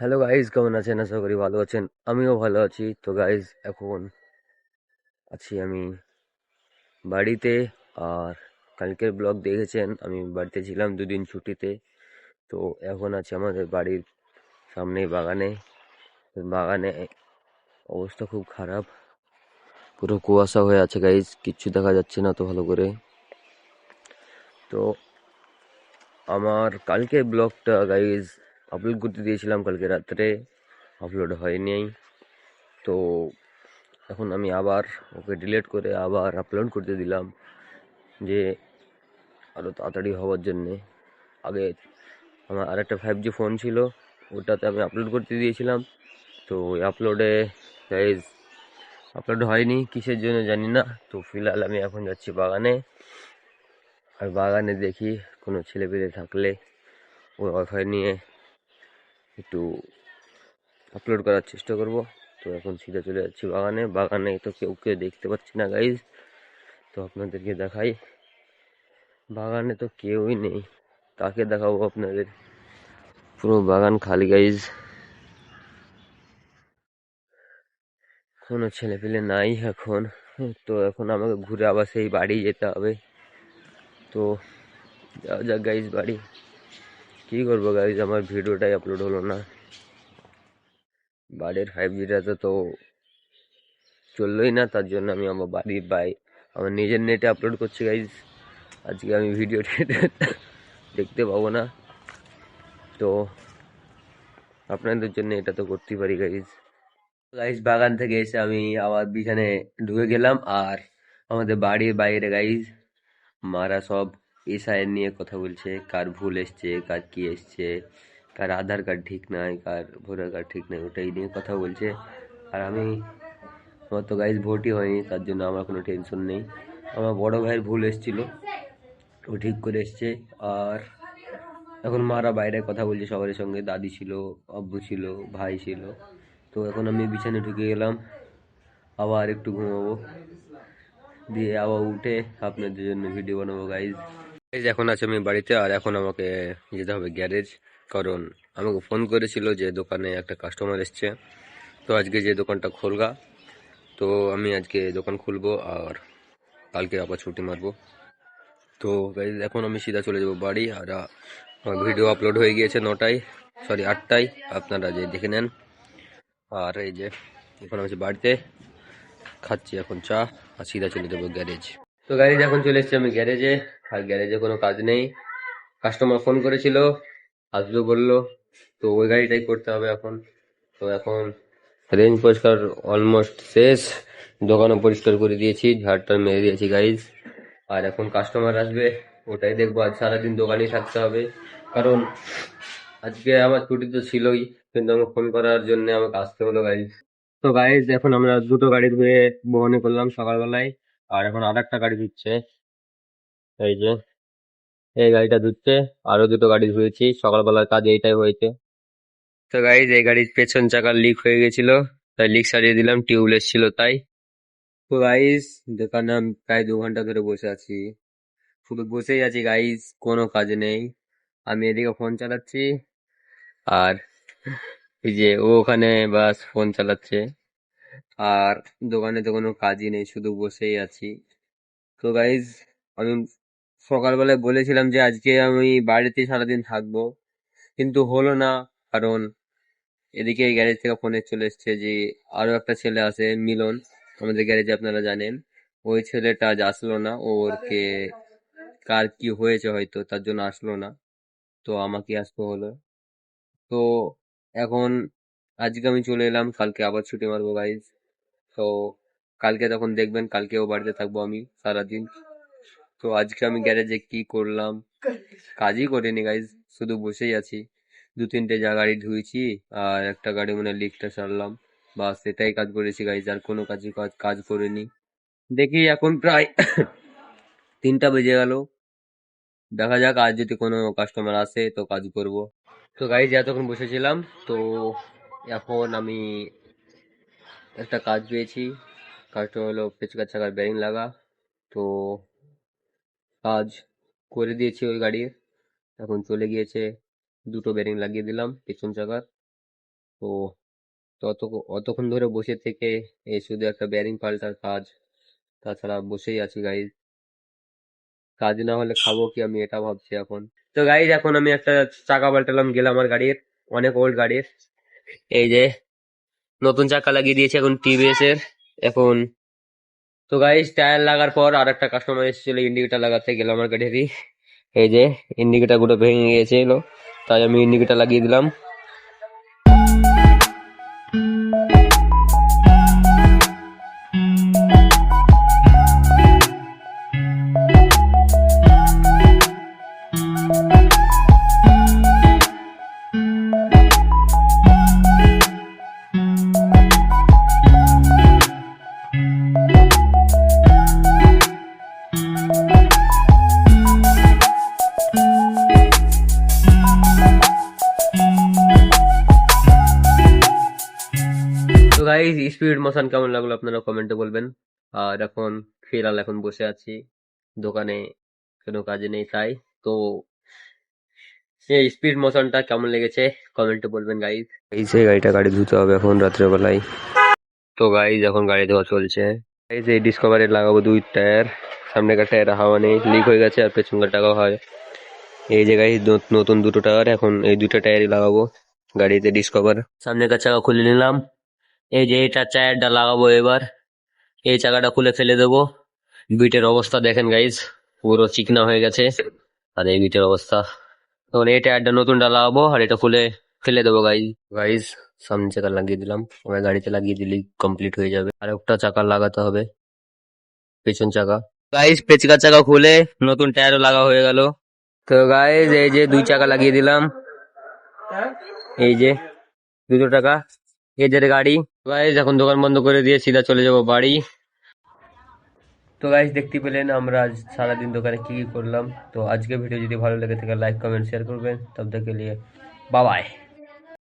Hello guys, কেমন আছেন? আশা করি ভালো আছেন। আমিও ভালো আছি। তো গাইজ, এখন আছি আমি বাড়িতে। আর কালকের ব্লগ দেখেছেন, আমি বাড়িতে ছিলাম 2 দিন ছুটিতে। তো এখন আছি আমাদের বাড়ির সামনেই বাগানে। তো বাগানে অবস্থা খুব খারাপ, পুরো কুয়াশা হয়ে আছে গাইজ, কিচ্ছু দেখা যাচ্ছে না তো ভালো করে। তো আমার কালকের ব্লগটা গাইজ আপলোড করতে দিয়েছিলাম কালকে রাত্রে, আপলোড হয়নি। তো এখন আমি আবার ওকে ডিলিট করে আবার আপলোড করতে দিলাম, যে আরও তাড়াতাড়ি হওয়ার জন্যে। আগে আমার আরেকটা 5G ফোন ছিল, ওটাতে আমি আপলোড করতে দিয়েছিলাম। তো ওই আপলোডে গাইজ আপলোড হয়নি, কিসের জন্য জানি না। তো ফিলহাল আমি এখন যাচ্ছি বাগানে। আর বাগানে দেখি কোনো ছেলেপেলে থাকলে ওই ওয়াইফাই নিয়ে একটু আপলোড করার চেষ্টা করব। তো এখন সিধা চলে যাচ্ছি বাগানে। বাগানে তো কেউ দেখতে পাচ্ছি না গাইজ। তো আপনাদেরকে দেখাই, বাগানে তো কেউই নেই, কাকে দেখাবো আপনাদের? পুরো বাগান খালি গাইজ, কোনো ছেলেপেলে নাই এখন। তো এখন আমাকে ঘুরে আবার সেই বাড়ি যেতে হবে। তো যাওয়া যাক গাইজ বাড়ি। কী করবো গাইজ, আমার ভিডিওটাই আপলোড হলো না। বাড়ির 5Gটা তো চললোই না, তার জন্য আমি আমার বাড়ির আমার নিজের নেটে আপলোড করছি গাইজ। আজকে আমি ভিডিও দেখতে পাবো না। তো আপনাদের জন্য এটা তো করতেই পারি গাইজ। গাইজ, বাগান থেকে এসে আমি আবার বিছানে ঢুকে গেলাম। আর আমাদের বাড়ির বাইরে গাইজ মারা সব এসআইয়ের নিয়ে কথা বলছে, কার ভুল এসছে, কার কি এসছে, কার আধার কার্ড ঠিক নাই, কার ভোটার কার্ড ঠিক নাই, ওটাই নিয়ে কথা বলছে। আর আমার তো গাইজ ভোটই হয়নি, তার জন্য আমার কোনো টেনশন নেই। আমার বড় ভাইয়ের ভুল এসছিল, ও ঠিক করে এসছে। আর এখন মারা বাইরে কথা বলছে সবার সঙ্গে, দাদি ছিল, আব্বু ছিল, ভাই ছিল। তো এখন আমি বিছানে ঢুকে গেলাম, আবার একটু ঘুমাবো, দিয়ে আবার উঠে আপনাদের জন্য ভিডিও বানাবো গাইজ। গাইজ, এখন আছে আমি বাড়িতে। আর এখন আমাকে যেতে হবে গ্যারেজ, কারণ আমাকে ফোন করেছিল যে দোকানে একটা কাস্টমার এসছে। তো আজকে যে দোকানটা খোলগা, তো আমি আজকে দোকান খুলবো আর কালকে আবার ছুটি মারবো। তো গাইজ, এখন আমি সিধা চলে যাবো বাড়ি। আর আমার ভিডিও আপলোড হয়ে গিয়েছে 9টায়, সরি 8টায়, আপনারা যে দেখে নেন। আর এই যে এখন আমি বাড়িতে খাচ্ছি এখন চা, আর সিধা চলে যাবো গ্যারেজ। তো গাইজ, এখন চলে এসেছি আমি গ্যারেজে। আর গ্যারেজে কোনো কাজ নেই, কাস্টমার ফোন করেছিল, আসবে বললো, তো ওই গাড়িটাই করতে হবে এখন। তো এখন রেঞ্জ পরিষ্কার অলমোস্ট শেষ, দোকানও পরিষ্কার করে দিয়েছি, ঝাড়টার মেরে দিয়েছি গাইজ। আর এখন কাস্টমার আসবে, ওটাই দেখবো। আজ সারাদিন দোকানেই থাকতে হবে, কারণ আজকে আমার ছুটি তো ছিলই, কিন্তু আমাকে ফোন করার জন্য আমাকে আসতে হলো গাইজ। তো গাইজ, এখন আমরা দুটো গাড়ি ধুয়ে বহনি করলাম সকালবেলায়। আর এখন আর একটা গাড়ি ধুচ্ছে, এই যে এই গাড়িটা ধুচ্ছে। আরো দুটো গাড়ি ধুয়েছি, সকালবেলার কাজ এইটাই হয়েছে। তো গাইজ, এই গাড়ির পেছন চাকা লিক হয়ে গেছিল, তাই লিক সারিয়ে দিলাম, টিউবলেস ছিল তাই। তো গাইজ, দোকানে আমি প্রায় 2 ঘন্টা ধরে বসে আছি, শুধু বসেই আছি গাইজ, কোনো কাজ নেই। আমি এদিকে ফোন চালাচ্ছি, আর এই যে ও ওখানে বাস ফোন চালাচ্ছে। আর দোকানে তো কোনো কাজই নেই, শুধু বসেই আছি। তো গাইজ, আমি সকালবেলায় বলেছিলাম যে আজকে আমি বাড়িতে সারাদিন থাকবো, কিন্তু হলো না। কারণ এদিকে গ্যারেজ থেকে ফোনে চলে এসছে যে আরো একটা ছেলে আছে, মিলন, আমাদের গ্যারেজে, আপনারা জানেন। ওই ছেলেটা আজ আসলো না, ওরকে কার কি হয়েছে হয়তো, তার জন্য আসলো না। তো আমাকে আসতে হলো। তো এখন আজকে আমি চলে এলাম, কালকে আবার ছুটি মারবো গাইজ। তো কালকে তখন দেখবেন, কালকেও বাড়িতে থাকবো আমি সারাদিন। তো আজকে আমি গ্যারেজে কি করলাম? কাজই করিনি গাইজ, শুধু বসেই আছি। 2-3টে গাড়ি ধুয়েছি, আর একটা গাড়ি মানে লিকটা সারলাম, বাস সেটাই কাজ করেছি গাইজ, আর কোনো কাজ করিনি। দেখি এখন প্রায় 3টা বেজে গেল, দেখা যাক আজ যদি কোনো কাস্টমার আসে তো কাজ করব। তো গাইজ, এতক্ষণ বসেছিলাম, তো এখন আমি একটা কাজ পেয়েছি। কাজটা হলো পেচকার চাকার বেরিং লাগা। তো কাজ করে দিয়েছি ওই গাড়ির, এখন চলে গিয়েছে, 2টো বেরিং লাগিয়ে দিলাম পেছন চাকার। তো তত অতক্ষণ ধরে বসে থেকে এই শুধু একটা ব্যারিং পাল্টার কাজ, তাছাড়া বসেই আছি গাইজ। কাজ না হলে খাবো কি আমি, এটা ভাবছি এখন। তো গাইজ এখন আমি একটা চাকা পাল্টালাম, গেলাম আমার গাড়ির, অনেক ওল্ড গাড়ির। এই যে নতুন চাকা লাগিয়ে দিয়েছে এখন টিভিএস এর এখন। তো গাইজ টায়ার লাগার পর আর একটা কাস্টমার এসেছিল ইন্ডিকেটার লাগাতে, গেলাম আমার গাড়িরই। এই যে ইন্ডিকেটার গুলো ভেঙে গিয়েছিল, তাই আমি ইন্ডিকেটার লাগিয়ে দিলাম। তো গাইজ স্পিড মোশন কেমন লাগলো আপনারা কমেন্টে বলবেন। আর এখন ফিরাল, এখন বসে আছি দোকানে, কোনো কাজে নেই তাই। তো এই স্পিড মোশনটা কেমন লেগেছে কমেন্টে বলবেন গাইজ। এই যে গাড়ি ধুতে হবে এখন রাত্রেবেলায়। তো গাইজ এখন গাড়ি ধোয়া চলছে। এই যে ডিসকভারে লাগাবো দুই টায়ার, সামনেকার টায়ার হাওয়া নেই, লিক হয়ে গেছে, আর পেছনকার টাকাও হয়। এই যে গাইজ নতুন দুটো টায়ার, এখন এই দুটো টায়ারই লাগাবো গাড়িতে ডিসকভার। সামনেকার চাকা খুলে নিলাম, এই যে এটা টায়ারটা লাগাবো এবার। এই চাকাটা খুলে ফেলে দেবো। বিটের অবস্থা দেখেন গাইজ, পুরো চিকনা হয়ে গেছে। আর এই বিটের অবস্থা, তখন এই টায়ারটা নতুনটা লাগাবো আর এটা খুলে ফেলে দেবো গাইজ। গাইজ সামনে চাকা লাগিয়ে দিলাম, আমার গাড়িতে লাগিয়ে দিলেই কমপ্লিট হয়ে যাবে। আর একটা চাকা লাগাতে হবে, পেছন চাকা। গাইজ পেছকার চাকা খুলে নতুন টায়ারও লাগা হয়ে গেল। তো গাইজ এই যে দুই চাকা লাগিয়ে দিলাম, এই যে দুটো টাকা, এদের গাড়ি। গাইজ এখন দোকান বন্ধ করে দিয়ে সিধা চলে যাব বাড়ি। তো গাইজ দেখতে পেলেন আমরা আজ সারাদিন দোকানে কি কি করলাম। তো আজকে ভিডিও যদি ভালো লেগে থাকে লাইক কমেন্ট শেয়ার করবেন। তব তক के लिए बाय बाय।